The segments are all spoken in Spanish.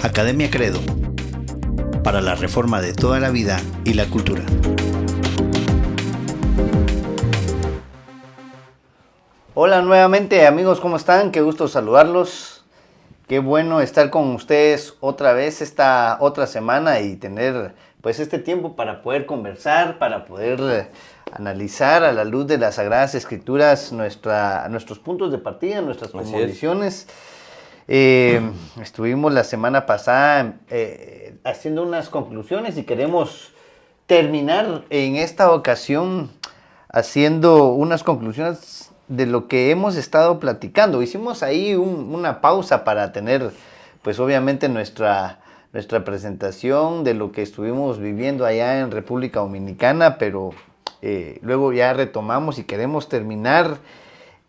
Academia Credo, para la reforma de toda la vida y la cultura. Hola nuevamente amigos, ¿cómo están? Qué gusto saludarlos. Qué bueno estar con ustedes otra vez esta otra semana y tener pues este tiempo para poder conversar, para poder analizar a la luz de las Sagradas Escrituras nuestros puntos de partida, nuestras convicciones. Estuvimos la semana pasada haciendo unas conclusiones y queremos terminar en esta ocasión haciendo unas conclusiones de lo que hemos estado platicando. Hicimos ahí una pausa para tener, pues obviamente nuestra presentación de lo que estuvimos viviendo allá en República Dominicana, pero luego ya retomamos y queremos terminar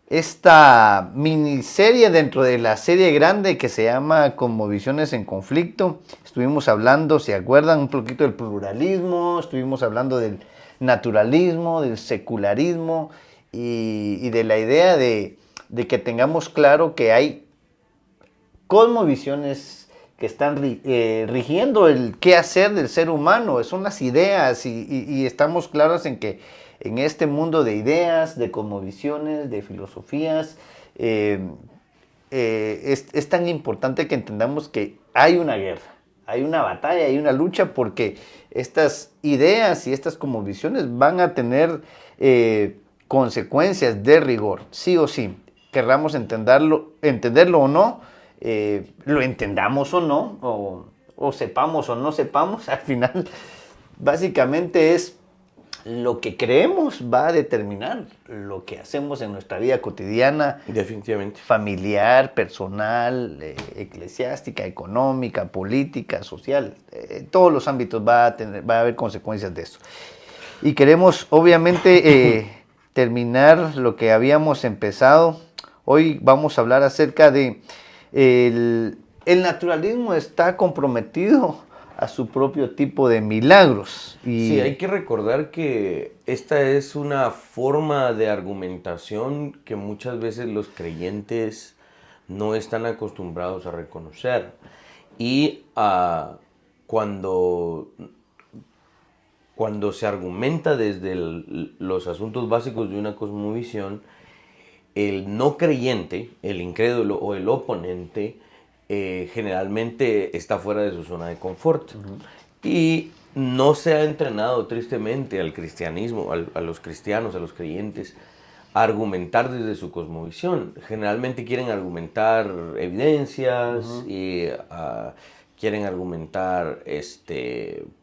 esta miniserie dentro de la serie grande que se llama Cosmovisiones en Conflicto. Estuvimos hablando, ¿se acuerdan? Un poquito del pluralismo, estuvimos hablando del naturalismo, del secularismo y de la idea de que tengamos claro que hay cosmovisiones que están rigiendo el qué hacer del ser humano. Son las ideas y estamos claros en que en este mundo de ideas, de cosmovisiones, de filosofías, es tan importante que entendamos que hay una guerra, hay una batalla, hay una lucha, porque estas ideas y estas cosmovisiones van a tener consecuencias de rigor, sí o sí, querramos entenderlo o no, lo entendamos o no, o sepamos o no sepamos, al final básicamente es lo que creemos va a determinar lo que hacemos en nuestra vida cotidiana. Definitivamente. Familiar, personal, eclesiástica, económica, política, social. Todos los ámbitos va a haber consecuencias de eso. Y queremos, obviamente, terminar lo que habíamos empezado. Hoy vamos a hablar acerca de el naturalismo está comprometido a su propio tipo de milagros. Sí, hay que recordar que esta es una forma de argumentación que muchas veces los creyentes no están acostumbrados a reconocer. Y cuando se argumenta desde los asuntos básicos de una cosmovisión, el no creyente, el incrédulo o el oponente, generalmente está fuera de su zona de confort. Uh-huh. Y no se ha entrenado tristemente al cristianismo, a los cristianos, a los creyentes, a argumentar desde su cosmovisión. Generalmente quieren argumentar evidencias, uh-huh, y quieren argumentar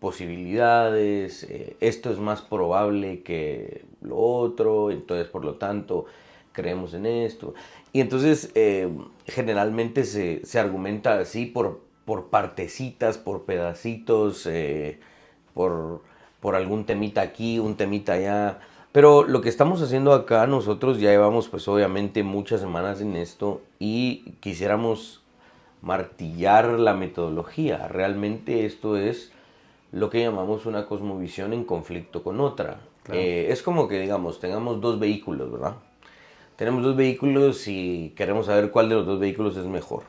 posibilidades, esto es más probable que lo otro, entonces por lo tanto creemos en esto. Y entonces generalmente se argumenta así por partecitas, por pedacitos, por algún temita aquí, un temita allá. Pero lo que estamos haciendo acá, nosotros ya llevamos pues obviamente muchas semanas en esto y quisiéramos martillar la metodología. Realmente esto es lo que llamamos una cosmovisión en conflicto con otra. Claro. Es como que, digamos, tengamos dos vehículos, ¿verdad? Tenemos dos vehículos y queremos saber cuál de los dos vehículos es mejor.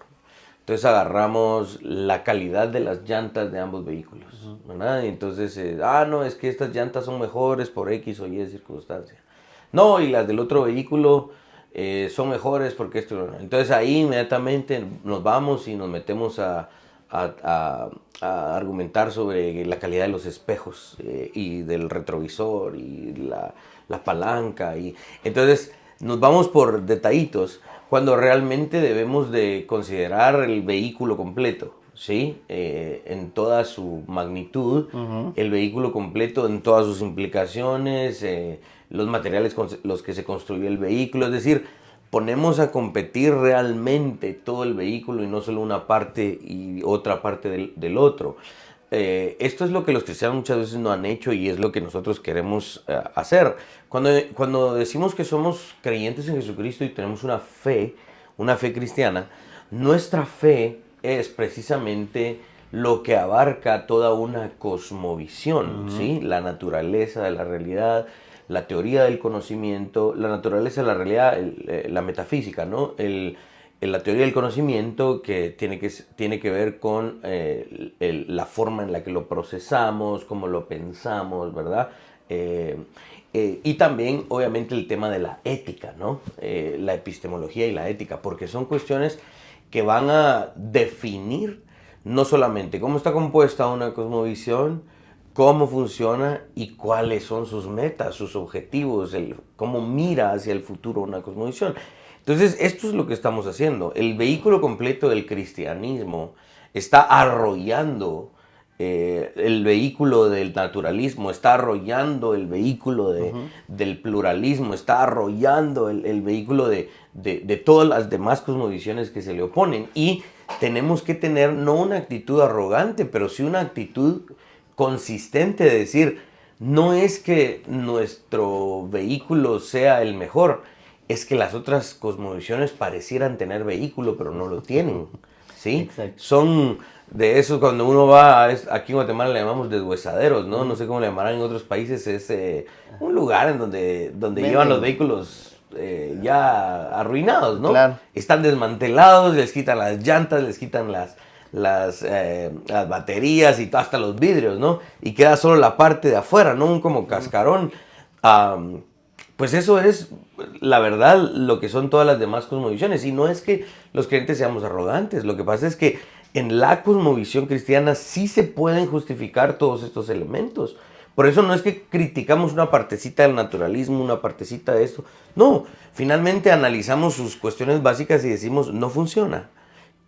Entonces agarramos la calidad de las llantas de ambos vehículos, ¿verdad? Y entonces, no, es que estas llantas son mejores por X o Y circunstancia. No, y las del otro vehículo son mejores porque esto... Entonces ahí inmediatamente nos vamos y nos metemos a argumentar sobre la calidad de los espejos y del retrovisor y la palanca. Y entonces nos vamos por detallitos, cuando realmente debemos de considerar el vehículo completo, ¿sí? En toda su magnitud, uh-huh, el vehículo completo en todas sus implicaciones, los materiales con los que se construyó el vehículo, es decir, ponemos a competir realmente todo el vehículo y no solo una parte y otra parte del otro. Esto es lo que los cristianos muchas veces no han hecho y es lo que nosotros queremos hacer. Cuando decimos que somos creyentes en Jesucristo y tenemos una fe cristiana, nuestra fe es precisamente lo que abarca toda una cosmovisión, uh-huh, ¿sí? La naturaleza de la realidad, la teoría del conocimiento, la naturaleza de la realidad, la metafísica, ¿no? la teoría del conocimiento, que tiene que ver con la forma en la que lo procesamos, cómo lo pensamos, ¿verdad? Y también, obviamente, el tema de la ética, ¿no? La epistemología y la ética, porque son cuestiones que van a definir no solamente cómo está compuesta una cosmovisión, cómo funciona y cuáles son sus metas, sus objetivos, cómo mira hacia el futuro una cosmovisión. Entonces, esto es lo que estamos haciendo. El vehículo completo del cristianismo está arrollando el vehículo del naturalismo, está arrollando el vehículo del pluralismo, está arrollando el vehículo de todas las demás cosmovisiones que se le oponen. Y tenemos que tener no una actitud arrogante, pero sí una actitud consistente de decir, no es que nuestro vehículo sea el mejor, es que las otras cosmovisiones parecieran tener vehículo, pero no lo tienen, ¿sí? Exacto. Son de esos cuando uno va, aquí en Guatemala le llamamos deshuesaderos, ¿no? No sé cómo le llamarán en otros países, es un lugar en donde llevan los vehículos ya arruinados, ¿no? Claro. Están desmantelados, les quitan las llantas, les quitan las baterías y hasta los vidrios, ¿no? Y queda solo la parte de afuera, ¿no? Un como cascarón. Pues eso es, la verdad, lo que son todas las demás cosmovisiones. Y no es que los creyentes seamos arrogantes, lo que pasa es que en la cosmovisión cristiana sí se pueden justificar todos estos elementos. Por eso no es que criticamos una partecita del naturalismo, una partecita de esto. No, finalmente analizamos sus cuestiones básicas y decimos, no funciona.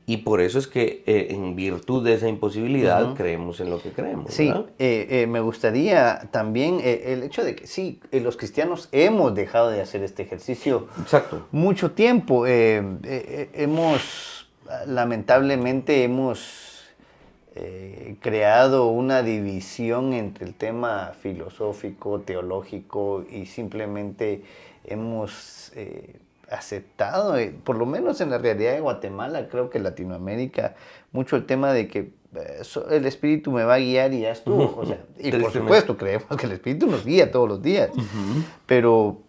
Y por eso es que en virtud de esa imposibilidad creemos en lo que creemos, ¿verdad? Sí, me gustaría también el hecho de que sí, los cristianos hemos dejado de hacer este ejercicio. Exacto. Mucho tiempo. Lamentablemente hemos creado una división entre el tema filosófico, teológico y simplemente hemos aceptado, por lo menos en la realidad de Guatemala, creo que Latinoamérica, mucho el tema de que el Espíritu me va a guiar y ya estuvo. O sea, y por supuesto creemos que el Espíritu nos guía todos los días, pero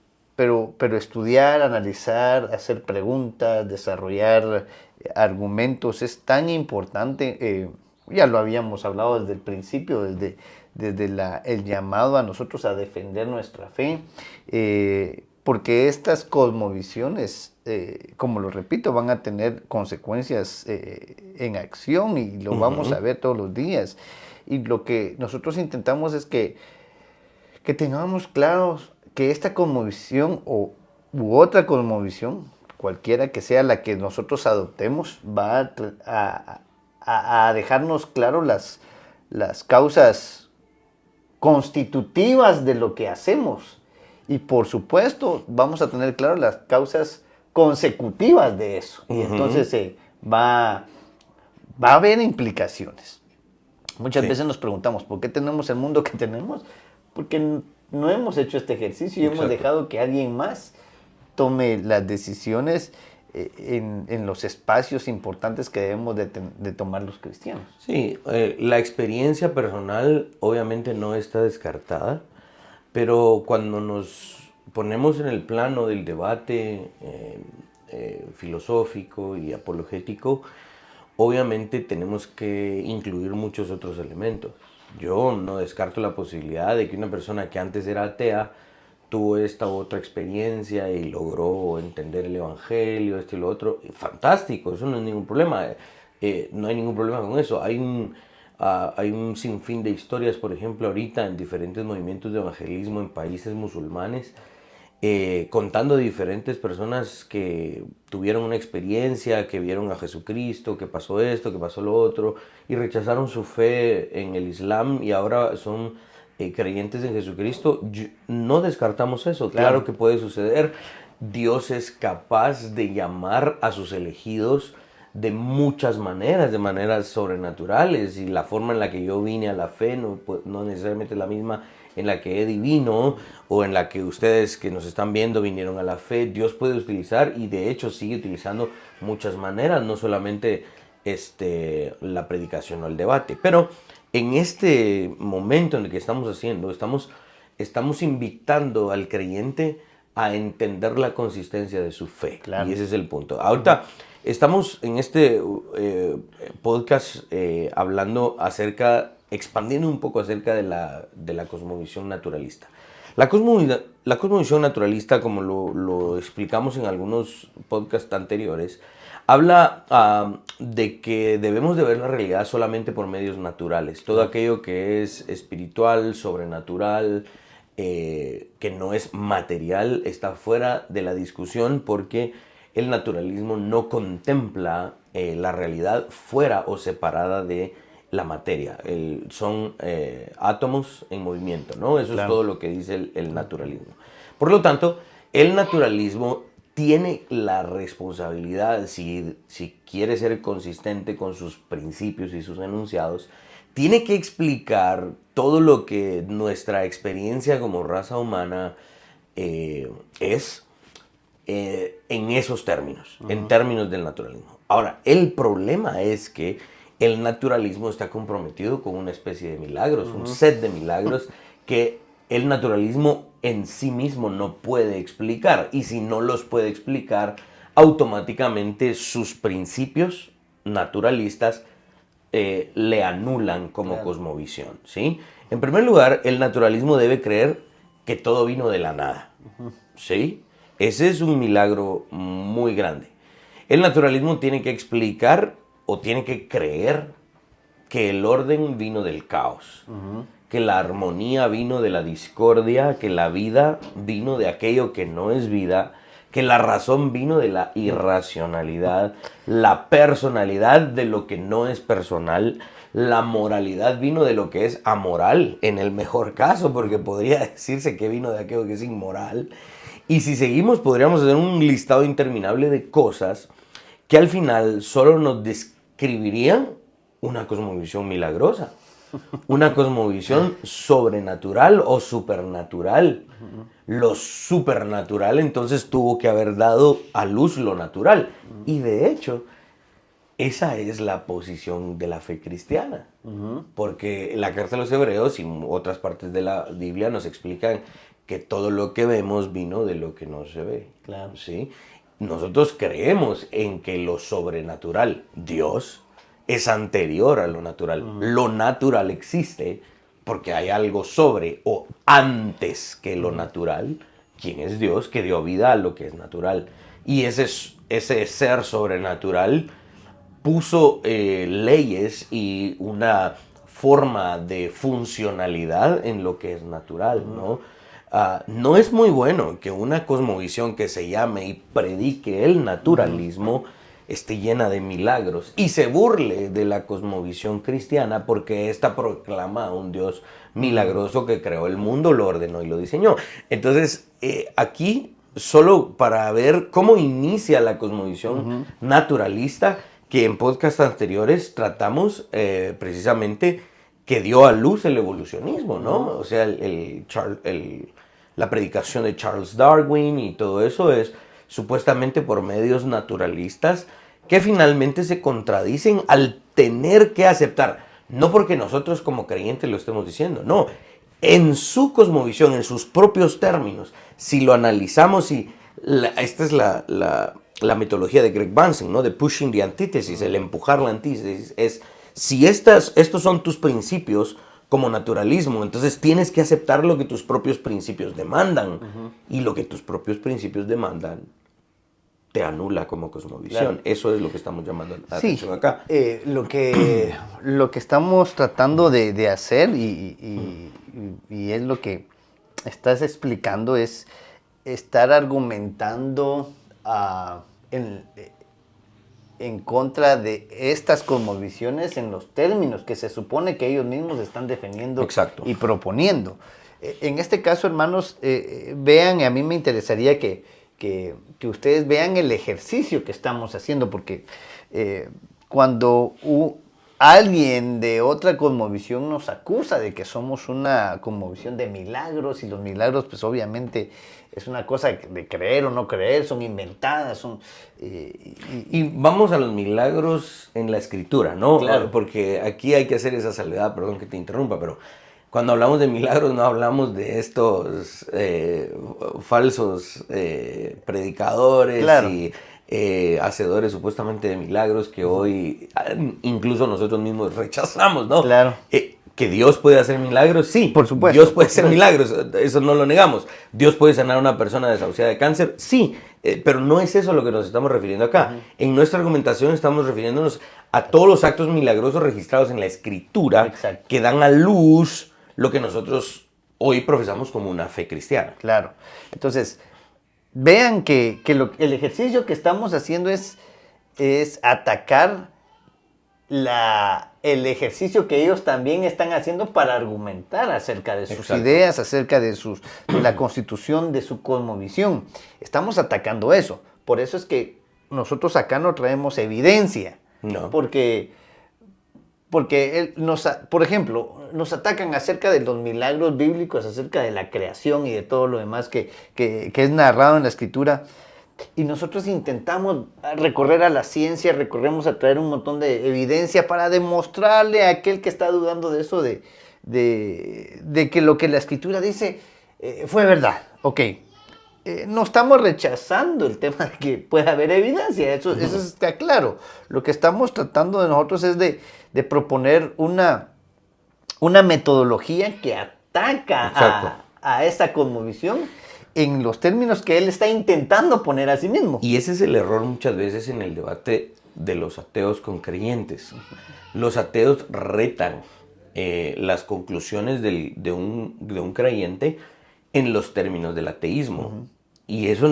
estudiar, analizar, hacer preguntas, desarrollar argumentos es tan importante. Ya lo habíamos hablado desde el principio, desde el llamado a nosotros a defender nuestra fe, porque estas cosmovisiones, como lo repito, van a tener consecuencias en acción y lo vamos a ver todos los días. Y lo que nosotros intentamos es que tengamos claros que esta cosmovisión u otra cosmovisión, cualquiera que sea la que nosotros adoptemos, va a dejarnos claro las causas constitutivas de lo que hacemos. Y por supuesto vamos a tener claro las causas consecutivas de eso. Y entonces va a haber implicaciones. Muchas veces nos preguntamos, ¿por qué tenemos el mundo que tenemos? Porque no hemos hecho este ejercicio y hemos dejado que alguien más tome las decisiones en los espacios importantes que debemos de tomar los cristianos. Sí, la experiencia personal obviamente no está descartada, pero cuando nos ponemos en el plano del debate filosófico y apologético, obviamente tenemos que incluir muchos otros elementos. Yo no descarto la posibilidad de que una persona que antes era atea tuvo esta otra experiencia y logró entender el evangelio, esto y lo otro. Fantástico, eso no es ningún problema. No hay ningún problema con eso. Hay un sinfín de historias, por ejemplo, ahorita en diferentes movimientos de evangelismo en países musulmanes, contando de diferentes personas que tuvieron una experiencia, que vieron a Jesucristo, que pasó esto, que pasó lo otro, y rechazaron su fe en el Islam y ahora son creyentes en Jesucristo. No descartamos eso, claro que puede suceder. Dios es capaz de llamar a sus elegidos de muchas maneras, de maneras sobrenaturales, y la forma en la que yo vine a la fe no necesariamente es la misma en la que Eddie vino o en la que ustedes que nos están viendo vinieron a la fe. Dios puede utilizar, y de hecho sigue utilizando muchas maneras, no solamente la predicación o el debate. Pero en este momento en el que estamos haciendo, estamos invitando al creyente a entender la consistencia de su fe. Claro. Y ese es el punto. Ahorita, Estamos en este podcast hablando expandiendo un poco acerca de la cosmovisión naturalista. La cosmovisión naturalista, como lo explicamos en algunos podcasts anteriores, habla de que debemos de ver la realidad solamente por medios naturales. Todo aquello que es espiritual, sobrenatural, que no es material, está fuera de la discusión porque el naturalismo no contempla la realidad fuera o separada de la materia. Son átomos en movimiento, ¿no? Eso es todo lo que dice el naturalismo. Por lo tanto, el naturalismo tiene la responsabilidad, si quiere ser consistente con sus principios y sus enunciados, tiene que explicar todo lo que nuestra experiencia como raza humana es en esos términos, en términos del naturalismo. Ahora, el problema es que el naturalismo está comprometido con una especie de milagros, un set de milagros que el naturalismo en sí mismo no puede explicar. Y si no los puede explicar, automáticamente sus principios naturalistas le anulan como cosmovisión, ¿sí? En primer lugar, el naturalismo debe creer que todo vino de la nada, ¿sí? Ese es un milagro muy grande. El naturalismo tiene que explicar o tiene que creer que el orden vino del caos, que la armonía vino de la discordia, que la vida vino de aquello que no es vida, que la razón vino de la irracionalidad, la personalidad de lo que no es personal, la moralidad vino de lo que es amoral, en el mejor caso, porque podría decirse que vino de aquello que es inmoral. Y si seguimos, podríamos hacer un listado interminable de cosas que al final solo nos describirían una cosmovisión milagrosa, una cosmovisión sobrenatural o supernatural. Lo supernatural entonces tuvo que haber dado a luz lo natural. Y de hecho, esa es la posición de la fe cristiana. Porque la carta de los Hebreos y otras partes de la Biblia nos explican que todo lo que vemos vino de lo que no se ve. Claro. ¿Sí? Nosotros creemos en que lo sobrenatural, Dios, es anterior a lo natural. Lo natural existe porque hay algo sobre o antes que lo natural. ¿Quién es Dios que dio vida a lo que es natural? Y ese ser sobrenatural puso leyes y una forma de funcionalidad en lo que es natural, ¿no? No es muy bueno que una cosmovisión que se llame y predique el naturalismo esté llena de milagros y se burle de la cosmovisión cristiana porque ésta proclama a un Dios milagroso que creó el mundo, lo ordenó y lo diseñó. Entonces, aquí, solo para ver cómo inicia la cosmovisión naturalista, que en podcasts anteriores tratamos precisamente que dio a luz el evolucionismo, ¿no? O sea, la predicación de Charles Darwin y todo eso es supuestamente por medios naturalistas que finalmente se contradicen al tener que aceptar, no porque nosotros como creyentes lo estemos diciendo, no, en su cosmovisión, en sus propios términos, si lo analizamos esta es la metodología de Greg Bunsen, ¿no? De pushing the antithesis, el empujar la antítesis, es si estos son tus principios como naturalismo, entonces tienes que aceptar lo que tus propios principios demandan. Y lo que tus propios principios demandan te anula como cosmovisión. Claro. Eso es lo que estamos llamando la atención acá. Lo que estamos tratando de hacer y es lo que estás explicando es estar argumentando en contra de estas cosmovisiones en los términos que se supone que ellos mismos están defendiendo. Exacto. Y proponiendo. En este caso, hermanos, vean, y a mí me interesaría que ustedes vean el ejercicio que estamos haciendo, porque cuando alguien de otra cosmovisión nos acusa de que somos una cosmovisión de milagros, y los milagros pues obviamente es una cosa de creer o no creer, son inventadas, y vamos a los milagros en la escritura, ¿no? Claro. Porque aquí hay que hacer esa salvedad, perdón que te interrumpa, pero cuando hablamos de milagros no hablamos de estos falsos predicadores. Claro. Y hacedores supuestamente de milagros que hoy incluso nosotros mismos rechazamos, ¿no? Claro. ¿Que Dios puede hacer milagros? Sí, Por supuesto. Dios puede hacer milagros, eso no lo negamos. ¿Dios puede sanar a una persona desahuciada de cáncer? Sí, pero no es eso a lo que nos estamos refiriendo acá. En nuestra argumentación estamos refiriéndonos a todos los actos milagrosos registrados en la Escritura. Exacto. Que dan a luz lo que nosotros hoy profesamos como una fe cristiana. Claro. Entonces, vean que el ejercicio que estamos haciendo es atacar el ejercicio que ellos también están haciendo para argumentar acerca de sus Exacto. ideas, acerca de la constitución de su cosmovisión. Estamos atacando eso. Por eso es que nosotros acá no traemos evidencia. No. Porque por ejemplo, nos atacan acerca de los milagros bíblicos, acerca de la creación y de todo lo demás que es narrado en la Escritura. Y nosotros intentamos recorrer a la ciencia, recorremos a traer un montón de evidencia para demostrarle a aquel que está dudando de eso, de que lo que la Escritura dice fue verdad. Ok. No estamos rechazando el tema de que pueda haber evidencia, eso está claro. Lo que estamos tratando de nosotros es de proponer una metodología que ataca a esa cosmovisión en los términos que él está intentando poner a sí mismo. Y ese es el error muchas veces en el debate de los ateos con creyentes. Los ateos retan las conclusiones de un creyente en los términos del ateísmo. Y eso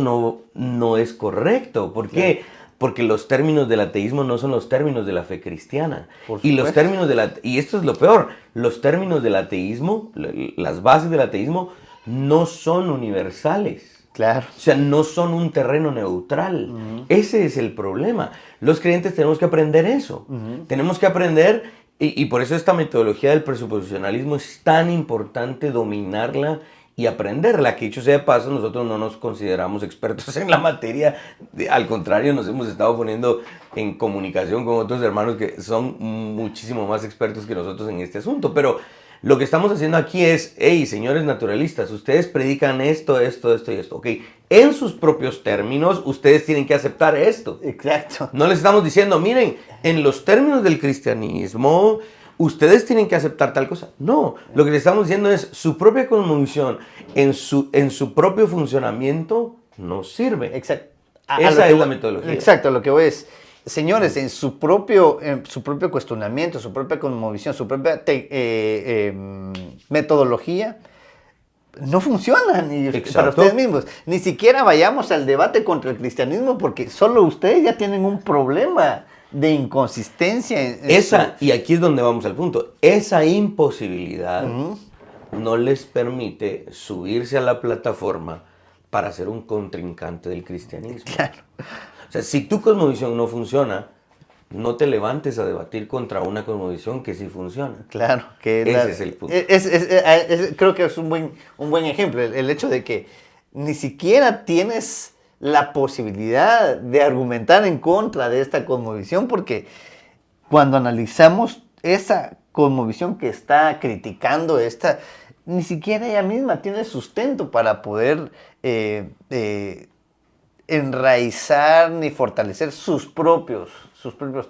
no es correcto. ¿Por qué? Claro. Porque los términos del ateísmo no son los términos de la fe cristiana. Y los términos y esto es lo peor, los términos del ateísmo, las bases del ateísmo, no son universales. Claro. O sea, no son un terreno neutral. Ese es el problema. Los creyentes tenemos que aprender eso. Tenemos que aprender, y por eso esta metodología del presuposicionalismo es tan importante dominarla y aprenderla, que dicho sea de paso, nosotros no nos consideramos expertos en la materia, al contrario, nos hemos estado poniendo en comunicación con otros hermanos que son muchísimo más expertos que nosotros en este asunto, pero lo que estamos haciendo aquí es, hey, señores naturalistas, ustedes predican esto y esto, ok, en sus propios términos, ustedes tienen que aceptar esto. Exacto. No les estamos diciendo, miren, en los términos del cristianismo, ustedes tienen que aceptar tal cosa. No, lo que le estamos diciendo es su propia cosmovisión en su propio funcionamiento no sirve. Exacto. Esa es la metodología. Exacto, lo que voy es, señores, en su propio cuestionamiento, su propia cosmovisión, su propia metodología, no funcionan para ustedes mismos. Ni siquiera vayamos al debate contra el cristianismo porque solo ustedes ya tienen un problema de inconsistencia. Y aquí es donde vamos al punto. Esa imposibilidad no les permite subirse a la plataforma para ser un contrincante del cristianismo. Claro. O sea, si tu cosmovisión no funciona, no te levantes a debatir contra una cosmovisión que sí funciona. Claro. Ese es el punto. Creo que es un buen ejemplo. El hecho de que ni siquiera tienes la posibilidad de argumentar en contra de esta cosmovisión, porque cuando analizamos esa cosmovisión que está criticando ni siquiera ella misma tiene sustento para poder enraizar ni fortalecer sus propios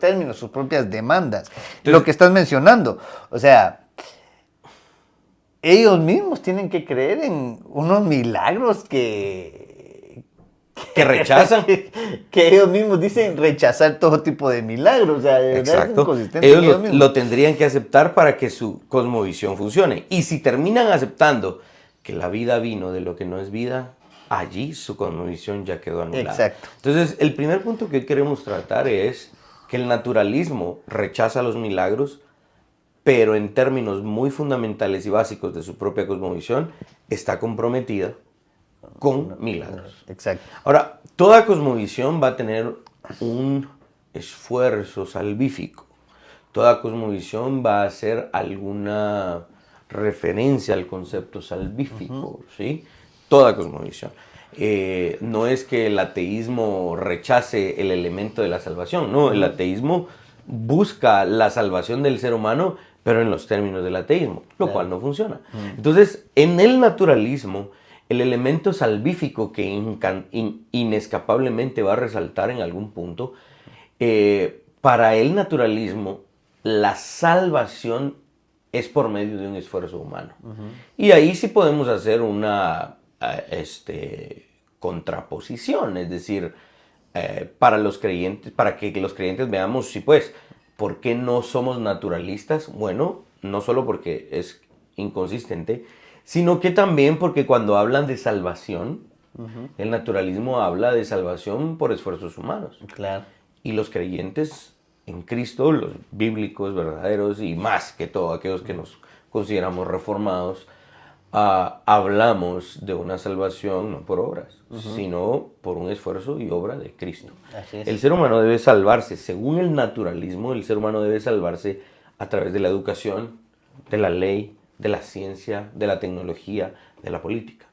términos, sus propias demandas. Entonces, lo que estás mencionando, o sea, ellos mismos tienen que creer en unos milagros que rechazan. que ellos mismos dicen rechazar todo tipo de milagros. O sea, de verdad es inconsistente. Ellos lo tendrían que aceptar para que su cosmovisión funcione. Y si terminan aceptando que la vida vino de lo que no es vida, allí su cosmovisión ya quedó anulada. Exacto. Entonces, el primer punto que queremos tratar es que el naturalismo rechaza los milagros, pero en términos muy fundamentales y básicos de su propia cosmovisión, está comprometida con milagros. Exacto. Ahora, toda cosmovisión va a tener un esfuerzo salvífico. Toda cosmovisión va a hacer alguna referencia al concepto salvífico, ¿sí? Toda cosmovisión. No es que el ateísmo rechace el elemento de la salvación, no, el ateísmo busca la salvación del ser humano, pero en los términos del ateísmo, lo cual no funciona. Entonces, en el naturalismo, el elemento salvífico que inescapablemente va a resaltar en algún punto, para el naturalismo, la salvación es por medio de un esfuerzo humano. Y ahí sí podemos hacer una contraposición, es decir, para los creyentes, para que los creyentes veamos, sí, pues, ¿por qué no somos naturalistas? Bueno, no solo porque es inconsistente, sino que también porque cuando hablan de salvación, el naturalismo habla de salvación por esfuerzos humanos. Claro. Y los creyentes en Cristo, los bíblicos, verdaderos, y más que todo aquellos que nos consideramos reformados, hablamos de una salvación no por obras, sino por un esfuerzo y obra de Cristo. Así es. El ser humano debe salvarse, según el naturalismo, el ser humano debe salvarse a través de la educación, de la ley, de la ciencia, de la tecnología, de la política.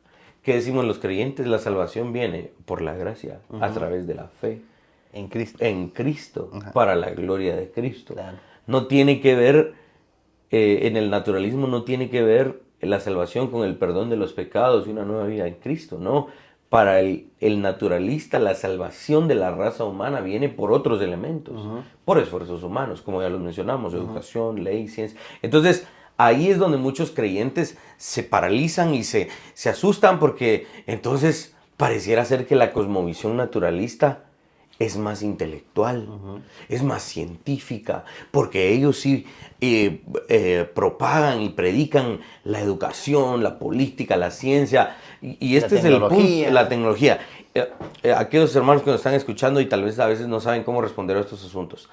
¿Qué decimos los creyentes? La salvación viene por la gracia, a través de la fe. En Cristo. En Cristo, para la gloria de Cristo. Claro. No tiene que ver, en el naturalismo no tiene que ver la salvación con el perdón de los pecados y una nueva vida en Cristo, no. Para el naturalista, la salvación de la raza humana viene por otros elementos, por esfuerzos humanos, como ya los mencionamos, educación, ley, ciencia. Entonces, ahí es donde muchos creyentes se paralizan y se asustan porque entonces pareciera ser que la cosmovisión naturalista es más intelectual, es más científica, porque ellos sí propagan y predican la educación, la política, la ciencia, y este es el punto, la tecnología. Aquellos hermanos que nos están escuchando y tal vez a veces no saben cómo responder a estos asuntos.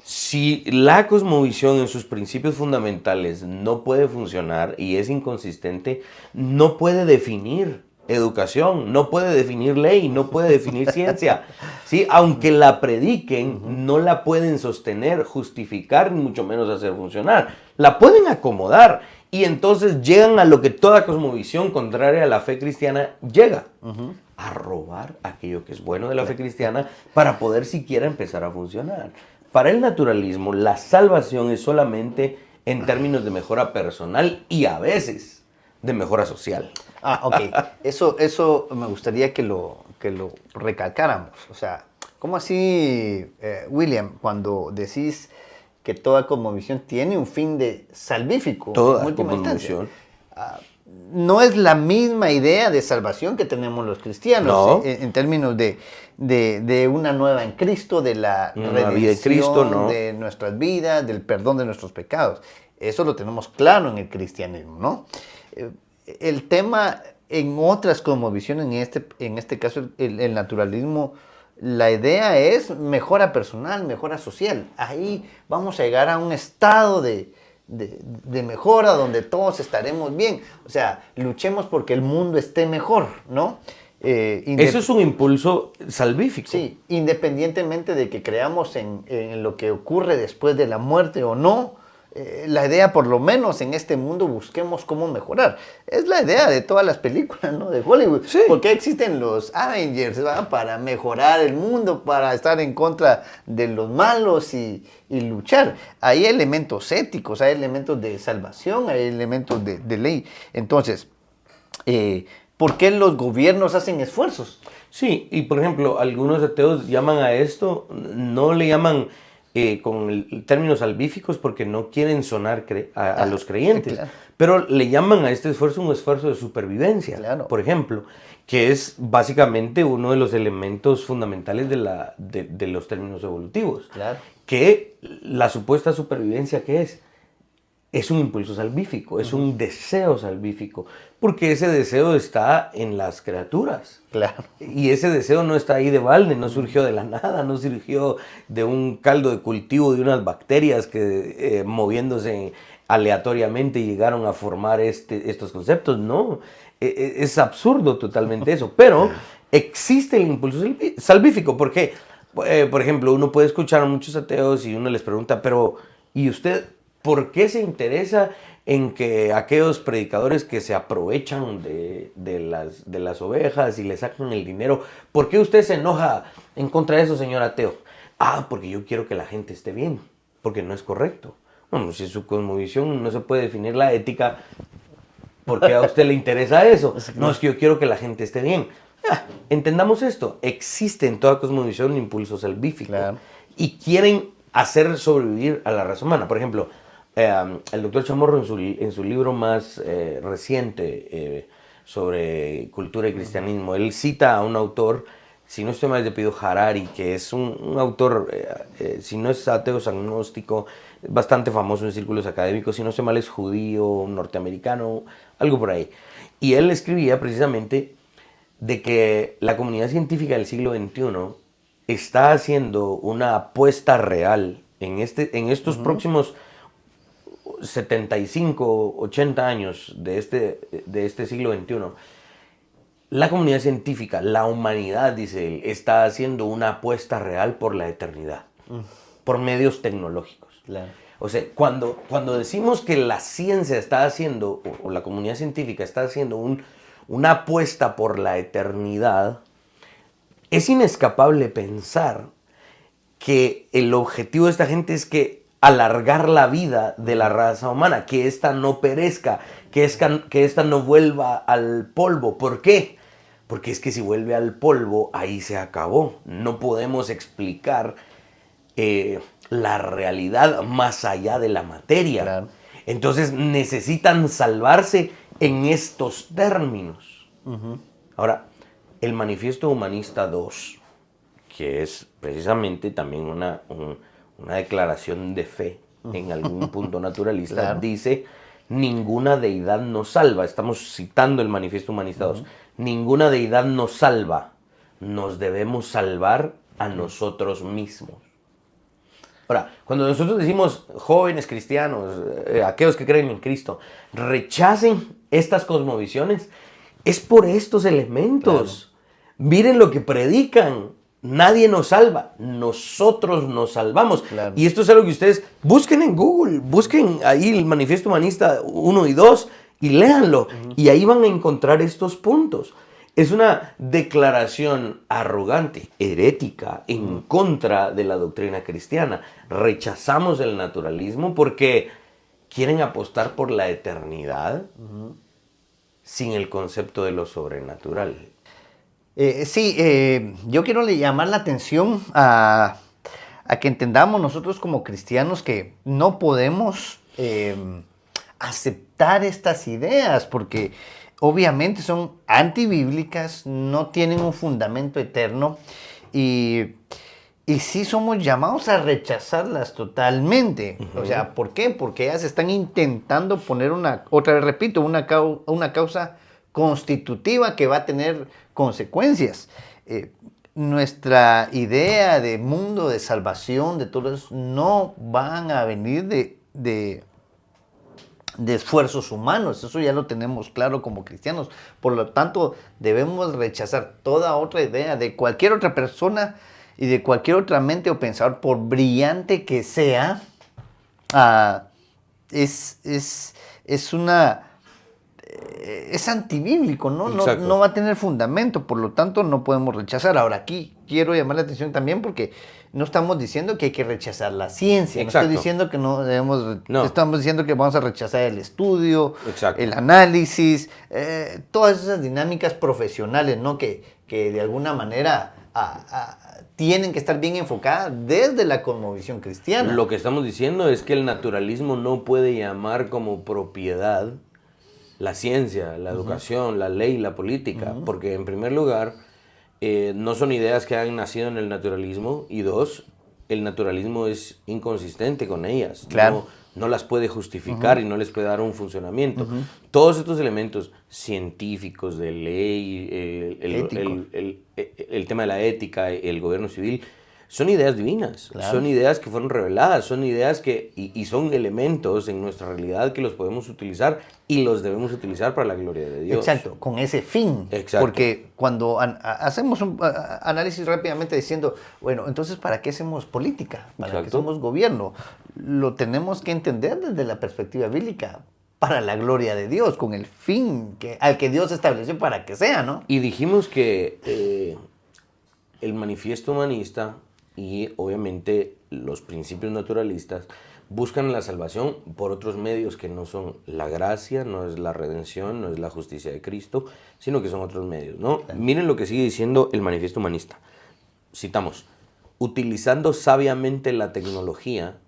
Si la cosmovisión en sus principios fundamentales no puede funcionar y es inconsistente, no puede definir educación, no puede definir ley, no puede definir ciencia. ¿Sí? Aunque la prediquen, no la pueden sostener, justificar, ni mucho menos hacer funcionar. La pueden acomodar y entonces llegan a lo que toda cosmovisión contraria a la fe cristiana llega. A robar aquello que es bueno de la fe cristiana para poder siquiera empezar a funcionar. Para el naturalismo, la salvación es solamente en términos de mejora personal y a veces de mejora social. Ok. Eso me gustaría que lo recalcáramos. O sea, ¿cómo así, William, cuando decís que toda cosmovisión tiene un fin de salvífico? Toda cosmovisión. No es la misma idea de salvación que tenemos los cristianos, no. en términos de una nueva en Cristo, de la redención vida de Cristo, no. de nuestras vidas, del perdón de nuestros pecados. Eso lo tenemos claro en el cristianismo, ¿no? El tema en otras cosmovisiones, en este caso el naturalismo, la idea es mejora personal, mejora social. Ahí vamos a llegar a un estado de mejora donde todos estaremos bien. O sea, luchemos porque el mundo esté mejor, ¿no? Eso es un impulso salvífico. Sí, independientemente de que creamos en lo que ocurre después de la muerte o no, la idea, por lo menos en este mundo, busquemos cómo mejorar. Es la idea de todas las películas, ¿no? De Hollywood. Sí. Porque existen los Avengers, ¿verdad? Para mejorar el mundo, para estar en contra de los malos y luchar. Hay elementos éticos, hay elementos de salvación, hay elementos de ley. Entonces, ¿por qué los gobiernos hacen esfuerzos? Sí, y por ejemplo, algunos ateos llaman a esto, no le llaman con términos salvíficos porque no quieren sonar a los creyentes, claro. Pero le llaman a este esfuerzo un esfuerzo de supervivencia, claro. Por ejemplo, que es básicamente uno de los elementos fundamentales de los términos evolutivos. Claro. Que la supuesta supervivencia, ¿qué es? Es un impulso salvífico, es un deseo salvífico, porque ese deseo está en las criaturas. Claro. Y ese deseo no está ahí de balde, no surgió de la nada, no surgió de un caldo de cultivo de unas bacterias que moviéndose aleatoriamente llegaron a formar estos conceptos. No, es absurdo totalmente eso, pero existe el impulso salvífico, porque, por ejemplo, uno puede escuchar a muchos ateos y uno les pregunta, pero ¿y usted por qué se interesa en que aquellos predicadores que se aprovechan de las ovejas y le sacan el dinero, ¿por qué usted se enoja en contra de eso, señor ateo? Porque yo quiero que la gente esté bien, porque no es correcto. Bueno, si su cosmovisión no se puede definir la ética, ¿Por qué a usted le interesa eso? No, es que yo quiero que la gente esté bien. Entendamos esto. Existe en toda cosmovisión un impulso salvífico. Claro. Y quieren hacer sobrevivir a la raza humana. Por ejemplo, el doctor Chamorro en su libro más reciente sobre cultura y cristianismo, él cita a un autor, si no estoy mal, de apellido Harari, que es un autor, si no es ateo, es agnóstico, bastante famoso en círculos académicos, si no estoy mal, es judío, norteamericano, algo por ahí. Y él escribía precisamente de que la comunidad científica del siglo XXI está haciendo una apuesta real en estos próximos 75, 80 años de este siglo XXI. La comunidad científica, la humanidad, dice él, está haciendo una apuesta real por la eternidad, por medios tecnológicos. Claro. O sea, cuando decimos que la ciencia está haciendo, o la comunidad científica está haciendo una apuesta por la eternidad, es inescapable pensar que el objetivo de esta gente es que alargar la vida de la raza humana, que ésta no perezca, que ésta no vuelva al polvo. ¿Por qué? Porque es que si vuelve al polvo, ahí se acabó. No podemos explicar la realidad más allá de la materia. Claro. Entonces necesitan salvarse en estos términos. Ahora, el Manifiesto Humanista 2, que es precisamente también una declaración de fe en algún punto naturalista, Claro. dice, ninguna deidad nos salva. Estamos citando el Manifiesto Humanista 2. Ninguna deidad nos salva. Nos debemos salvar a nosotros mismos. Ahora, cuando nosotros decimos jóvenes cristianos, aquellos que creen en Cristo, rechacen estas cosmovisiones, es por estos elementos. Claro. Miren lo que predican. Nadie nos salva, nosotros nos salvamos. Claro. Y esto es algo que ustedes busquen en Google, busquen ahí el Manifiesto Humanista 1 y 2 y léanlo. Y ahí van a encontrar estos puntos. Es una declaración arrogante, herética, en contra de la doctrina cristiana. Rechazamos el naturalismo porque quieren apostar por la eternidad sin el concepto de lo sobrenatural. Yo quiero llamar la atención a que entendamos nosotros como cristianos que no podemos aceptar estas ideas porque obviamente son antibíblicas, no tienen un fundamento eterno y sí somos llamados a rechazarlas totalmente. O sea, ¿por qué? Porque ellas están intentando poner una causa constitutiva que va a tener consecuencias. Nuestra idea de mundo, de salvación, de todo eso, no van a venir de esfuerzos humanos. Eso ya lo tenemos claro como cristianos. Por lo tanto, debemos rechazar toda otra idea de cualquier otra persona y de cualquier otra mente o pensador, por brillante que sea. Es antibíblico, ¿no? No va a tener fundamento, por lo tanto no podemos rechazar. Ahora aquí quiero llamar la atención también porque no estamos diciendo que hay que rechazar la ciencia. Exacto. No estoy diciendo que no debemos, no. Estamos diciendo que vamos a rechazar el estudio, el análisis, todas esas dinámicas profesionales, ¿no? Que de alguna manera tienen que estar bien enfocadas desde la cosmovisión cristiana. Lo que estamos diciendo es que el naturalismo no puede llamar como propiedad la ciencia, la educación, la ley, la política, porque en primer lugar no son ideas que han nacido en el naturalismo y dos, el naturalismo es inconsistente con ellas, claro. no las puede justificar y no les puede dar un funcionamiento. Todos estos elementos científicos de ley, el tema de la ética, el gobierno civil, son ideas divinas, claro. Son ideas que fueron reveladas, son ideas que y son elementos en nuestra realidad que los podemos utilizar y los debemos utilizar para la gloria de Dios. Exacto, con ese fin. Exacto. Porque cuando hacemos un análisis rápidamente diciendo, bueno, entonces ¿para qué hacemos política? ¿Para Exacto. qué hacemos gobierno? Lo tenemos que entender desde la perspectiva bíblica, para la gloria de Dios, con el fin al que Dios estableció para que sea, ¿no? Y dijimos que el Manifiesto Humanista y obviamente los principios naturalistas buscan la salvación por otros medios que no son la gracia, no es la redención, no es la justicia de Cristo, sino que son otros medios, ¿no? Claro. Miren lo que sigue diciendo el Manifiesto Humanista. Citamos: utilizando sabiamente la tecnología,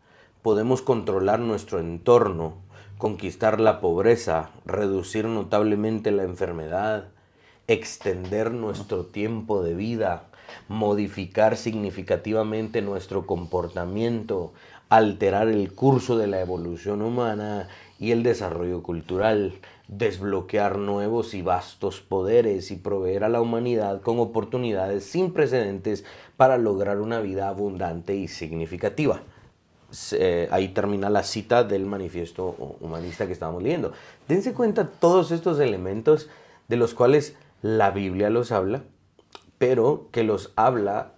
podemos controlar nuestro entorno, conquistar la pobreza, reducir notablemente la enfermedad, extender nuestro tiempo de vida, modificar significativamente nuestro comportamiento, alterar el curso de la evolución humana y el desarrollo cultural, desbloquear nuevos y vastos poderes y proveer a la humanidad con oportunidades sin precedentes para lograr una vida abundante y significativa. Ahí termina la cita del Manifiesto Humanista que estábamos leyendo. Dense cuenta todos estos elementos de los cuales la Biblia los habla, pero que los habla,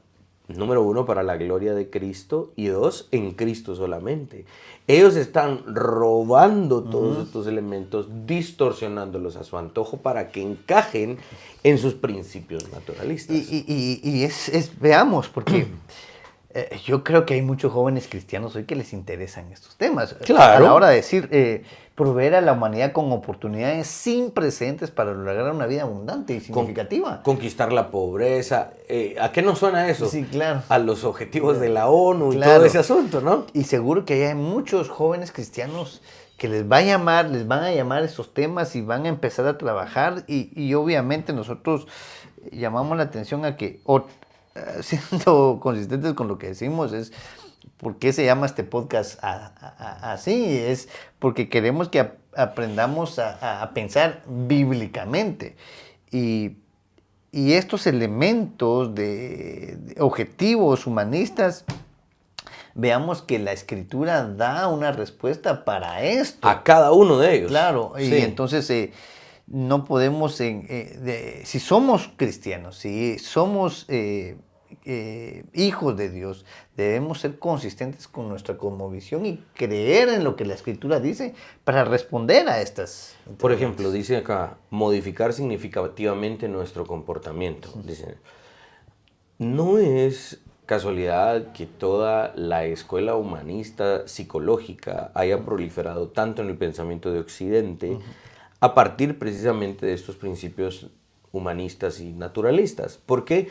número uno, para la gloria de Cristo, y dos, en Cristo solamente. Ellos están robando todos estos elementos, distorsionándolos a su antojo para que encajen en sus principios naturalistas. Y veamos, porque yo creo que hay muchos jóvenes cristianos hoy que les interesan estos temas. Claro. A la hora de decir, proveer a la humanidad con oportunidades sin precedentes para lograr una vida abundante y significativa. Conquistar la pobreza. ¿A qué nos suena eso? Sí, claro. A los objetivos de la ONU, claro, y todo ese asunto, ¿no? Y seguro que hay muchos jóvenes cristianos que les van a llamar esos temas y van a empezar a trabajar y obviamente nosotros llamamos la atención a que, siendo consistentes con lo que decimos, es por qué se llama este podcast así, es porque queremos que aprendamos a pensar bíblicamente y estos elementos de objetivos humanistas, veamos que la Escritura da una respuesta para esto. A cada uno de ellos. Claro, sí. Y entonces no podemos, si somos cristianos, si somos hijos de Dios, debemos ser consistentes con nuestra cosmovisión y creer en lo que la Escritura dice para responder a estas. Por ejemplo, dice acá, modificar significativamente nuestro comportamiento. Dice, no es casualidad que toda la escuela humanista psicológica haya proliferado tanto en el pensamiento de Occidente, a partir precisamente de estos principios humanistas y naturalistas. Porque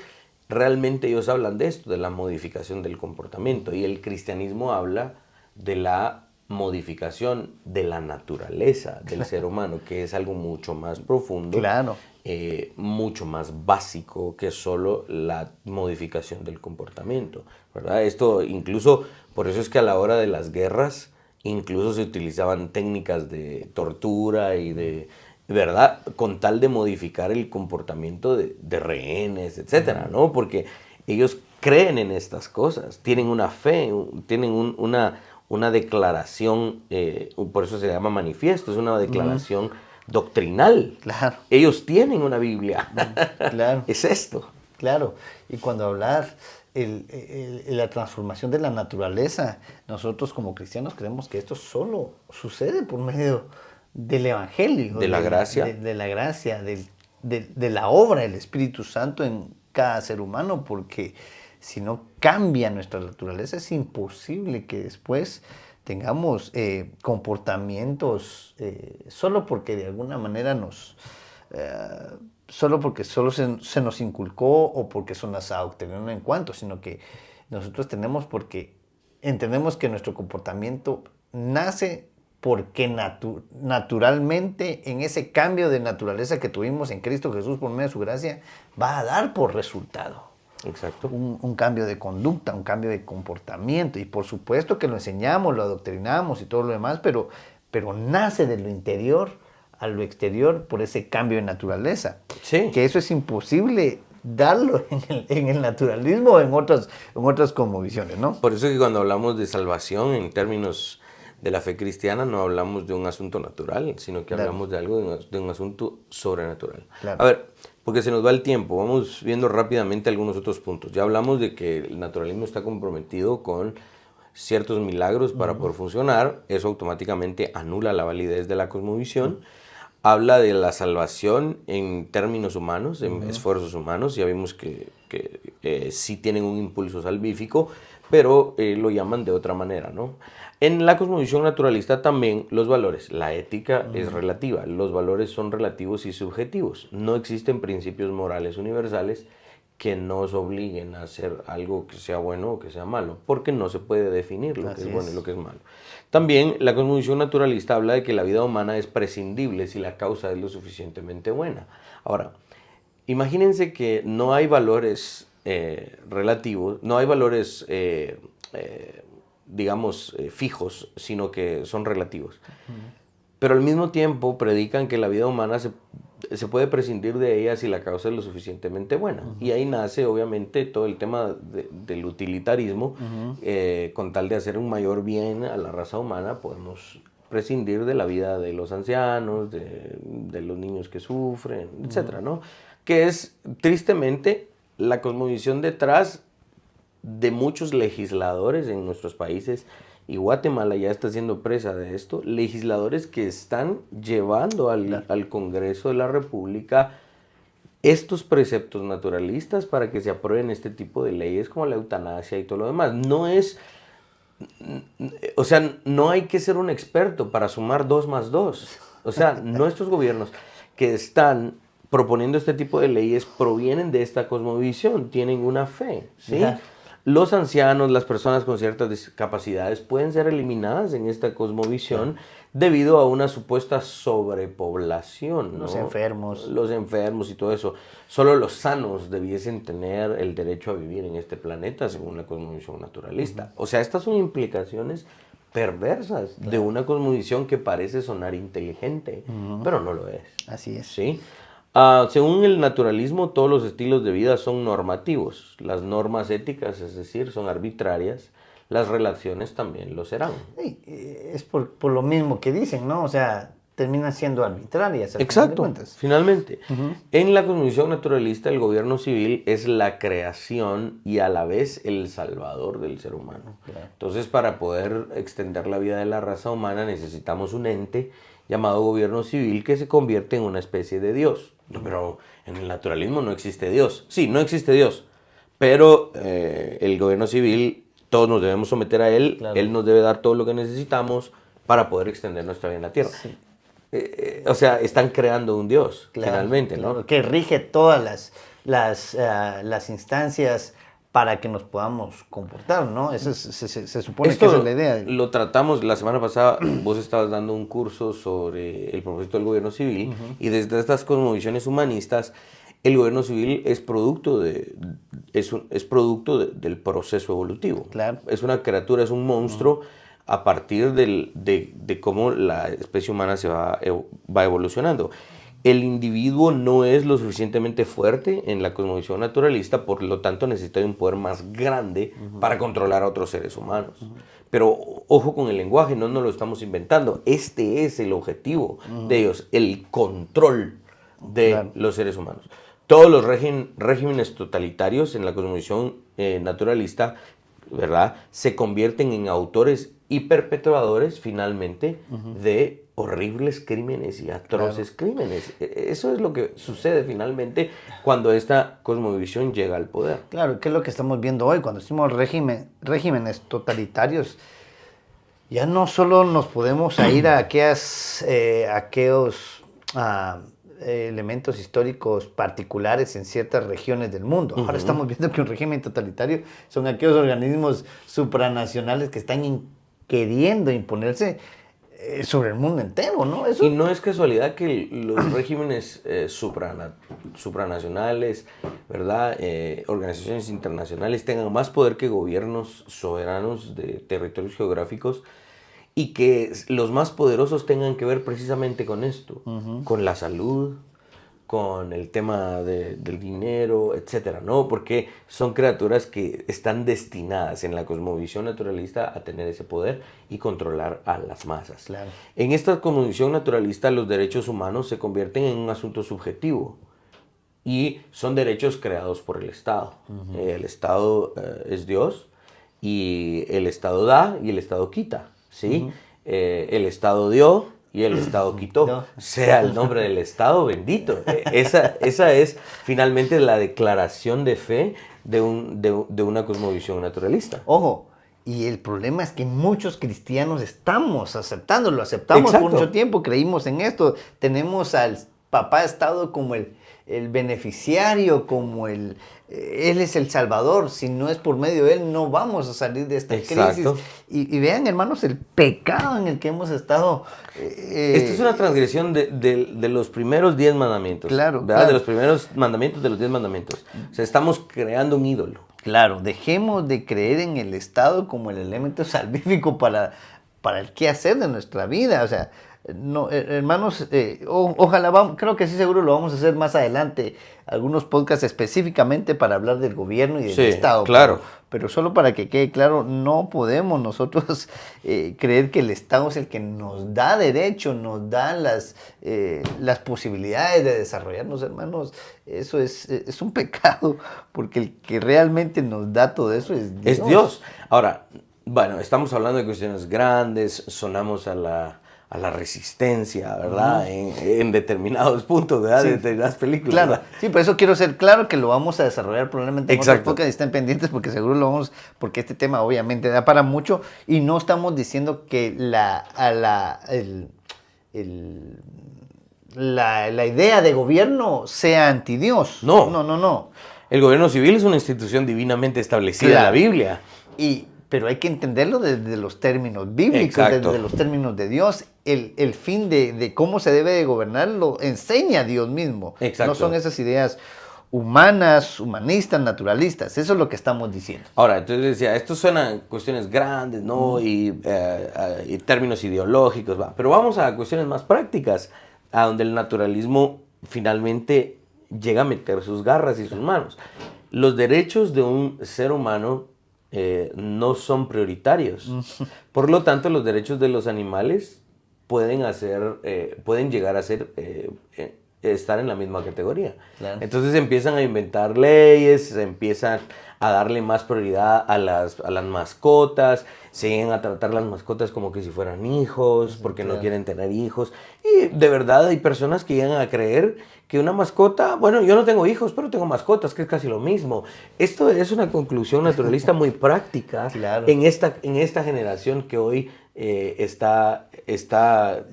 realmente ellos hablan de esto, de la modificación del comportamiento, y el cristianismo habla de la modificación de la naturaleza del ser humano, que es algo mucho más profundo, claro, mucho más básico que solo la modificación del comportamiento, ¿verdad? Esto incluso, por eso es que a la hora de las guerras, incluso se utilizaban técnicas de tortura y de, ¿verdad?, con tal de modificar el comportamiento de rehenes, etcétera, ¿no? Porque ellos creen en estas cosas, tienen una fe, tienen una declaración, por eso se llama manifiesto, es una declaración doctrinal. Claro. Ellos tienen una Biblia. Claro. Es esto. Claro. Y cuando hablar la transformación de la naturaleza, nosotros como cristianos creemos que esto solo sucede por medio del Evangelio. De la gracia. De la gracia, de la obra del Espíritu Santo en cada ser humano, porque si no cambia nuestra naturaleza, es imposible que después tengamos comportamientos solo porque de alguna manera solo porque se nos inculcó o porque son las adoctrinó en cuanto, sino que nosotros tenemos porque entendemos que nuestro comportamiento nace porque naturalmente en ese cambio de naturaleza que tuvimos en Cristo Jesús por medio de su gracia va a dar por resultado. Exacto. Un cambio de conducta, un cambio de comportamiento. Y por supuesto que lo enseñamos, lo adoctrinamos y todo lo demás, pero nace de lo interior a lo exterior por ese cambio de naturaleza. Sí. Que eso es imposible darlo en el naturalismo o en otras cosmovisiones, ¿no? Por eso que cuando hablamos de salvación en términos de la fe cristiana no hablamos de un asunto natural, sino que hablamos de algo, de un asunto sobrenatural. Claro. A ver, porque se nos va el tiempo, vamos viendo rápidamente algunos otros puntos. Ya hablamos de que el naturalismo está comprometido con ciertos milagros para poder funcionar, eso automáticamente anula la validez de la cosmovisión. Habla de la salvación en términos humanos, en esfuerzos humanos, ya vimos que sí tienen un impulso salvífico, pero lo llaman de otra manera, ¿no? En la cosmovisión naturalista también los valores, la ética es relativa, los valores son relativos y subjetivos. No existen principios morales universales que nos obliguen a hacer algo que sea bueno o que sea malo, porque no se puede definir lo que es bueno y lo que es malo. También la cosmovisión naturalista habla de que la vida humana es prescindible si la causa es lo suficientemente buena. Ahora, imagínense que no hay valores relativos, no hay valores digamos, fijos, sino que son relativos. Pero al mismo tiempo predican que la vida humana se puede prescindir de ella si la causa es lo suficientemente buena. Y ahí nace, obviamente, todo el tema del utilitarismo. Con tal de hacer un mayor bien a la raza humana, podemos prescindir de la vida de los ancianos, de los niños que sufren, etcétera, ¿no? Que es, tristemente, la cosmovisión detrás de muchos legisladores en nuestros países, y Guatemala ya está siendo presa de esto, legisladores que están llevando al Congreso de la República estos preceptos naturalistas para que se aprueben este tipo de leyes como la eutanasia y todo lo demás. No es, o sea, no hay que ser un experto para sumar 2 más 2. O sea, nuestros gobiernos que están proponiendo este tipo de leyes provienen de esta cosmovisión, tienen una fe, ¿sí? Los ancianos, las personas con ciertas discapacidades pueden ser eliminadas en esta cosmovisión debido a una supuesta sobrepoblación, ¿no? Los enfermos. Los enfermos y todo eso. Solo los sanos debiesen tener el derecho a vivir en este planeta según la cosmovisión naturalista. O sea, estas son implicaciones perversas de una cosmovisión que parece sonar inteligente, pero no lo es. Así es. ¿Sí? Según el naturalismo, todos los estilos de vida son normativos. Las normas éticas, es decir, son arbitrarias. Las relaciones también lo serán. Sí, es por lo mismo que dicen, ¿no? O sea, terminan siendo arbitrarias. Exacto, finalmente. En la cosmovisión naturalista, el gobierno civil es la creación y a la vez el salvador del ser humano. Entonces, para poder extender la vida de la raza humana, necesitamos un ente llamado gobierno civil que se convierte en una especie de Dios. Pero en el naturalismo no existe Dios. Sí, no existe Dios, pero el gobierno civil, todos nos debemos someter a él, él nos debe dar todo lo que necesitamos para poder extender nuestra vida en la tierra. Sí. O sea, están creando un Dios, finalmente, ¿no? Que rige todas las instancias para que nos podamos comportar, ¿no? Eso se supone que esa es la idea. Lo tratamos la semana pasada, vos estabas dando un curso sobre el propósito del gobierno civil, y desde estas cosmovisiones humanistas, el gobierno civil es producto del proceso evolutivo. Claro. Es una criatura, es un monstruo a partir de cómo la especie humana va evolucionando. El individuo no es lo suficientemente fuerte en la cosmovisión naturalista, por lo tanto necesita de un poder más grande para controlar a otros seres humanos. Pero ojo con el lenguaje, no nos lo estamos inventando. Este es el objetivo de ellos, el control de los seres humanos. Todos los regímenes totalitarios en la cosmovisión naturalista, ¿verdad?, se convierten en autores y perpetradores finalmente de horribles crímenes y atroces crímenes. Eso es lo que sucede finalmente cuando esta cosmovisión llega al poder. Claro, ¿qué es lo que estamos viendo hoy? Cuando decimos regímenes totalitarios, ya no solo nos podemos ir a aquellos elementos históricos particulares en ciertas regiones del mundo. Ahora estamos viendo que un régimen totalitario son aquellos organismos supranacionales que están queriendo imponerse sobre el mundo entero, ¿no? Y no es casualidad que los regímenes supranacionales, ¿verdad?, organizaciones internacionales tengan más poder que gobiernos soberanos de territorios geográficos, y que los más poderosos tengan que ver precisamente con esto, con la salud, con el tema del dinero, etcétera, ¿no? Porque son criaturas que están destinadas en la cosmovisión naturalista a tener ese poder y controlar a las masas. Claro. En esta cosmovisión naturalista, los derechos humanos se convierten en un asunto subjetivo y son derechos creados por el Estado. El Estado es Dios, y el Estado da y el Estado quita, ¿sí? El Estado dio y el Estado quitó. Sea el nombre del Estado bendito. Esa es finalmente la declaración de fe de una cosmovisión naturalista. Ojo, Y el problema es que muchos cristianos estamos aceptándolo, aceptamos Exacto. por mucho tiempo, creímos en esto, tenemos al papá Estado como el beneficiario, como él es el salvador, si no es por medio de él no vamos a salir de esta Exacto. crisis. Y vean, hermanos, el pecado en el que hemos estado. Esto es una transgresión de los primeros 10 mandamientos. Claro, ¿verdad? claro. De los primeros mandamientos de los 10 mandamientos. O sea, estamos creando un ídolo. Claro, dejemos de creer en el Estado como el elemento salvífico para el qué hacer de nuestra vida. O sea, no, hermanos, ojalá, creo que sí seguro lo vamos a hacer más adelante, algunos podcasts específicamente para hablar del gobierno y del Sí, Estado. claro. Pero solo para que quede claro, no podemos nosotros creer que el Estado es el que nos da derecho, nos da las posibilidades de desarrollarnos, hermanos. Eso es un pecado, porque el que realmente nos da todo eso es Dios. Es Dios. Ahora, bueno, estamos hablando de cuestiones grandes, sonamos a la resistencia, ¿verdad? En determinados puntos, ¿verdad? Sí. De determinadas películas. Claro, ¿verdad? sí, por eso quiero ser claro que lo vamos a desarrollar probablemente en otros Exacto. podcasts y estén pendientes porque seguro lo vamos, porque este tema obviamente da para mucho y no estamos diciendo que la idea de gobierno sea anti Dios. No. No. El gobierno civil es una institución divinamente establecida en la Claro. Biblia. Pero hay que entenderlo desde los términos bíblicos, Exacto. desde los términos de Dios. El fin de cómo se debe de gobernar lo enseña Dios mismo. Exacto. No son esas ideas humanas, humanistas, naturalistas. Eso es lo que estamos diciendo. Ahora, entonces decía, esto suenan cuestiones grandes, ¿no? Y términos ideológicos, va. Pero vamos a cuestiones más prácticas, a donde el naturalismo finalmente llega a meter sus garras y sus manos. Los derechos de un ser humano no son prioritarios. Por lo tanto, los derechos de los animales pueden llegar a ser estar en la misma categoría. Claro. Entonces empiezan a inventar leyes, se empiezan a darle más prioridad a las mascotas, se llegan a tratar las mascotas como que si fueran hijos, porque claro. no quieren tener hijos. Y de verdad hay personas que llegan a creer que una mascota, bueno, yo no tengo hijos, pero tengo mascotas, que es casi lo mismo. Esto es una conclusión naturalista muy práctica Claro. en esta generación que hoy está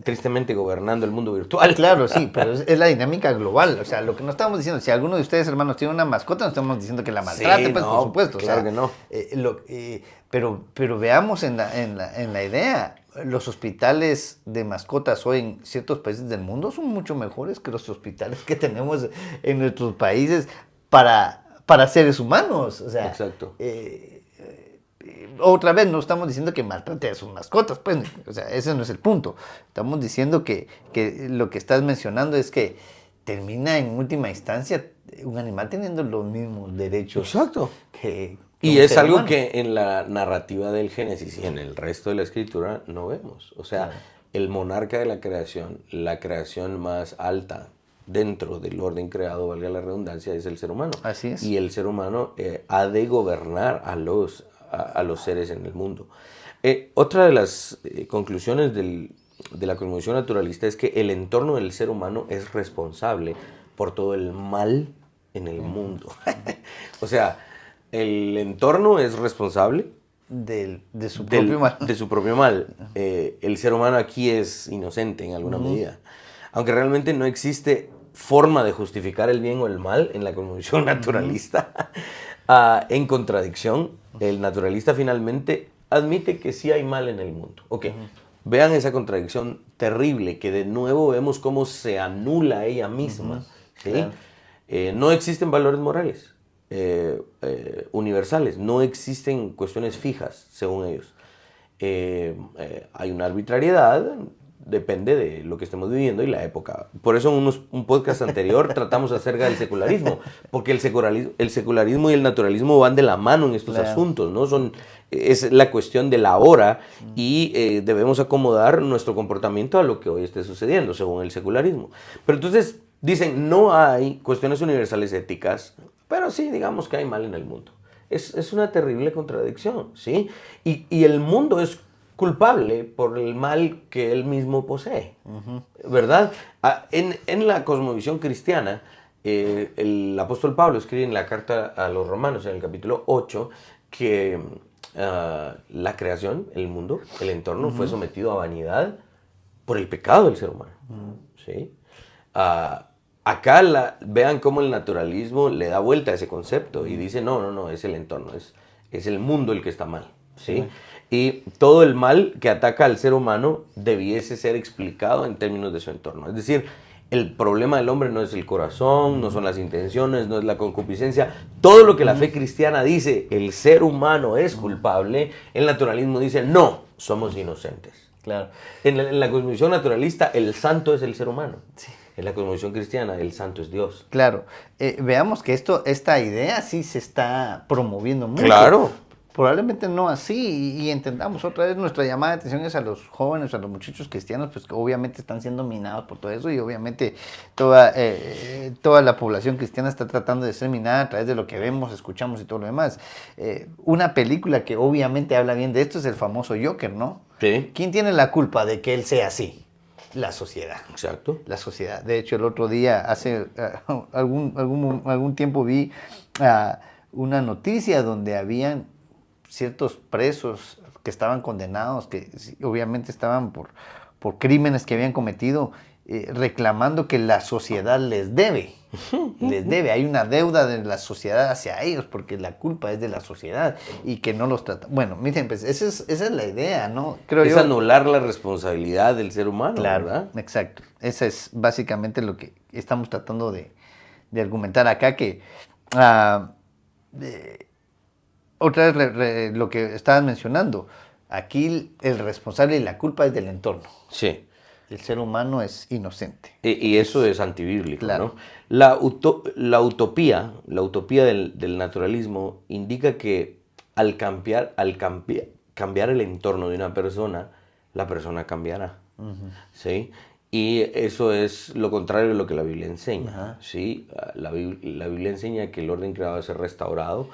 tristemente gobernando el mundo virtual. Claro, sí, pero es la dinámica global. O sea, lo que no estamos diciendo, si alguno de ustedes, hermanos, tiene una mascota, no estamos diciendo que la maltrate, Sí, pues, no, por supuesto. claro o sea, que no. Pero veamos en la idea, los hospitales de mascotas hoy en ciertos países del mundo son mucho mejores que los hospitales que tenemos en nuestros países para seres humanos. O sea, Exacto. Otra vez, no estamos diciendo que maltrate a sus mascotas, pues, o sea, ese no es el punto. Estamos diciendo que lo que estás mencionando es que termina en última instancia un animal teniendo los mismos derechos. Exacto. que Y un es ser algo humano. que en la narrativa del Génesis y en el resto de la escritura no vemos. O sea, Claro. el monarca de la creación más alta dentro del orden creado, valga la redundancia, es el ser humano. Así es. Y el ser humano ha de gobernar a los seres en el mundo. Otra de las conclusiones de la cosmovisión naturalista es que el entorno del ser humano es responsable por todo el mal en el mundo. O sea, el entorno es responsable De su propio mal. de su propio mal. El ser humano aquí es inocente en alguna medida. Aunque realmente no existe forma de justificar el bien o el mal en la cosmovisión naturalista. En contradicción, el naturalista finalmente admite que sí hay mal en el mundo. Ok, vean esa contradicción terrible, que de nuevo vemos cómo se anula ella misma. ¿Sí? Claro. No existen valores morales universales, no existen cuestiones fijas, según ellos. Hay una arbitrariedad, depende de lo que estemos viviendo y la época. Por eso en un podcast anterior tratamos acerca del secularismo, porque el secularismo y el naturalismo van de la mano en estos Claro. asuntos, ¿no? Es la cuestión de la hora y debemos acomodar nuestro comportamiento a lo que hoy esté sucediendo, según el secularismo. Pero entonces dicen, no hay cuestiones universales éticas, pero sí, digamos que hay mal en el mundo. Es una terrible contradicción, ¿sí? Y el mundo es culpable por el mal que él mismo posee, ¿verdad? En la cosmovisión cristiana, el apóstol Pablo escribe en la carta a los romanos, en el capítulo 8, que la creación, el mundo, el entorno fue sometido a vanidad por el pecado del ser humano. ¿Sí? Acá vean cómo el naturalismo le da vuelta a ese concepto y dice, no, es el entorno, es el mundo el que está mal. ¿Sí? Y todo el mal que ataca al ser humano debiese ser explicado en términos de su entorno. Es decir, el problema del hombre no es el corazón, no son las intenciones, no es la concupiscencia. Todo lo que la fe cristiana dice, el ser humano es culpable, el naturalismo dice, no, somos inocentes. Claro. En la cosmovisión naturalista, el santo es el ser humano. Sí. En la cosmovisión cristiana, el santo es Dios. Claro. Veamos que esta idea sí se está promoviendo mucho. Claro. Probablemente no así, y entendamos otra vez, nuestra llamada de atención es a los jóvenes, a los muchachos cristianos, pues que obviamente están siendo minados por todo eso, y obviamente toda la población cristiana está tratando de ser minada a través de lo que vemos, escuchamos y todo lo demás. Una película que obviamente habla bien de esto es el famoso Joker, ¿no? Sí. ¿Quién tiene la culpa de que él sea así? La sociedad. Exacto. La sociedad. De hecho, el otro día, hace algún tiempo, vi una noticia donde habían ciertos presos que estaban condenados, que obviamente estaban por crímenes que habían cometido, reclamando que la sociedad les debe. Les debe. Hay una deuda de la sociedad hacia ellos porque la culpa es de la sociedad y que no los trata. Bueno, miren, pues esa es la idea, ¿no? Creo es yo. Anular la responsabilidad del ser humano, Claro, ¿verdad? Exacto. Esa es básicamente lo que estamos tratando de argumentar acá, que otra vez lo que estabas mencionando, aquí el responsable y la culpa es del entorno. Sí. El ser humano es inocente. Y eso es antibíblico, Claro. ¿no? La utopía del naturalismo indica que al cambiar el entorno de una persona, la persona cambiará. ¿Sí? Y eso es lo contrario de lo que la Biblia enseña. ¿Sí? La Biblia enseña que el orden creado debe ser restaurado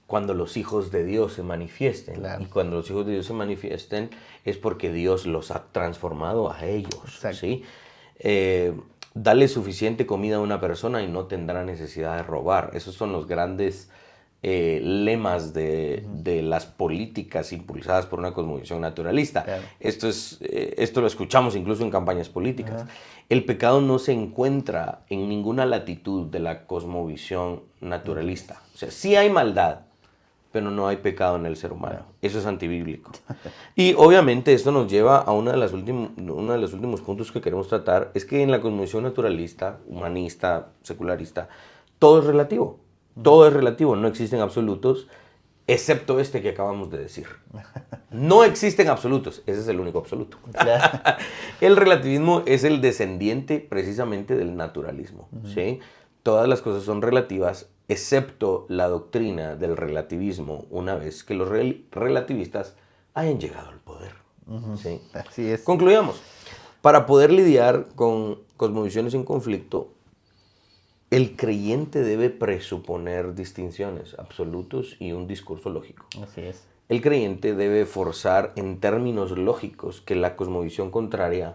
cuando los hijos de Dios se manifiesten. Claro. Y cuando los hijos de Dios se manifiesten es porque Dios los ha transformado a ellos. ¿Sí? Dale suficiente comida a una persona y no tendrá necesidad de robar. Esos son los grandes lemas de las políticas impulsadas por una cosmovisión naturalista. Claro. Esto lo escuchamos incluso en campañas políticas. El pecado no se encuentra en ninguna latitud de la cosmovisión naturalista. O sea, sí hay maldad, pero no hay pecado en el ser humano. Eso es antibíblico. Y obviamente esto nos lleva a uno de los últimos puntos que queremos tratar, es que en la cosmovisión naturalista, humanista, secularista, todo es relativo. Todo es relativo, no existen absolutos, excepto este que acabamos de decir. No existen absolutos, ese es el único absoluto. Claro. El relativismo es el descendiente precisamente del naturalismo. ¿Sí? Todas las cosas son relativas, excepto la doctrina del relativismo, una vez que los relativistas hayan llegado al poder. ¿Sí? Así es. Concluyamos. Para poder lidiar con cosmovisiones en conflicto, el creyente debe presuponer distinciones, absolutos y un discurso lógico. Así es. El creyente debe forzar en términos lógicos que la cosmovisión contraria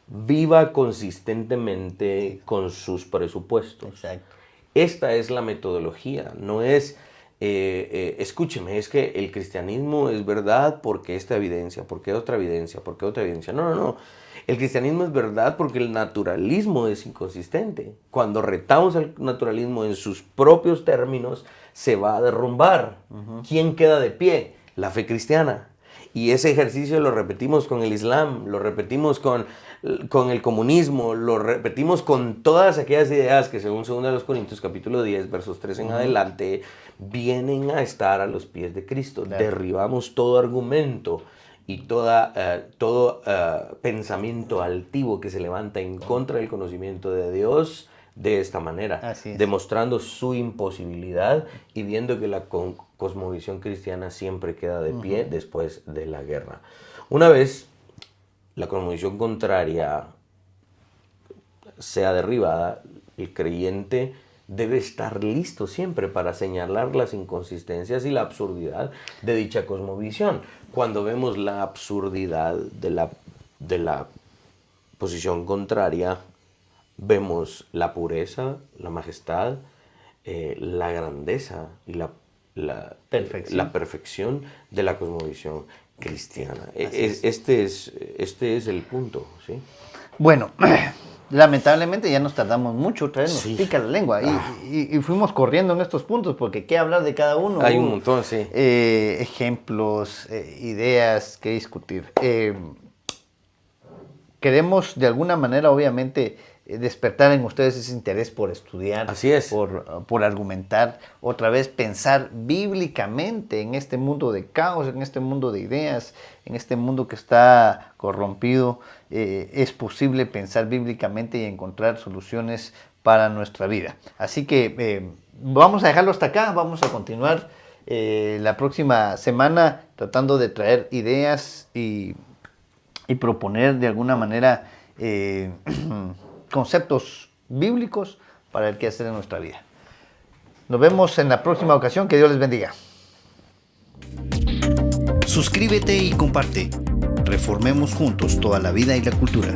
viva consistentemente con sus presupuestos. Exacto. Esta es la metodología, no es, escúcheme, es que el cristianismo es verdad porque esta evidencia, porque otra evidencia, porque otra evidencia. No. El cristianismo es verdad porque el naturalismo es inconsistente. Cuando retamos al naturalismo en sus propios términos, se va a derrumbar. ¿Quién queda de pie? La fe cristiana. Y ese ejercicio lo repetimos con el Islam, lo repetimos con el comunismo, lo repetimos con todas aquellas ideas que según 2 Corintios capítulo 10, versos 3 en adelante, vienen a estar a los pies de Cristo. Claro. Derribamos todo argumento y todo pensamiento altivo que se levanta en contra del conocimiento de Dios de esta manera, demostrando su imposibilidad y viendo que la cosmovisión cristiana siempre queda de pie después de la guerra. Una vez la cosmovisión contraria sea derribada, el creyente debe estar listo siempre para señalar las inconsistencias y la absurdidad de dicha cosmovisión. Cuando vemos la absurdidad de la posición contraria, vemos la pureza, la majestad, la grandeza y Perfección. la perfección de la cosmovisión cristiana. Así Este es el punto, ¿sí? Bueno, lamentablemente ya nos tardamos mucho, otra vez nos Sí. pica la lengua y fuimos corriendo en estos puntos porque qué hablar de cada uno. Hay un montón, sí. Ejemplos, ideas que discutir. Queremos de alguna manera, obviamente, despertar en ustedes ese interés por estudiar, Así es. por argumentar, otra vez pensar bíblicamente en este mundo de caos, en este mundo de ideas, en este mundo que está corrompido. Es posible pensar bíblicamente y encontrar soluciones para nuestra vida. Así que vamos a dejarlo hasta acá, vamos a continuar la próxima semana tratando de traer ideas y proponer de alguna manera conceptos bíblicos para el que hacer en nuestra vida. Nos vemos en la próxima ocasión. Que Dios les bendiga. Suscríbete y comparte. Reformemos juntos toda la vida y la cultura.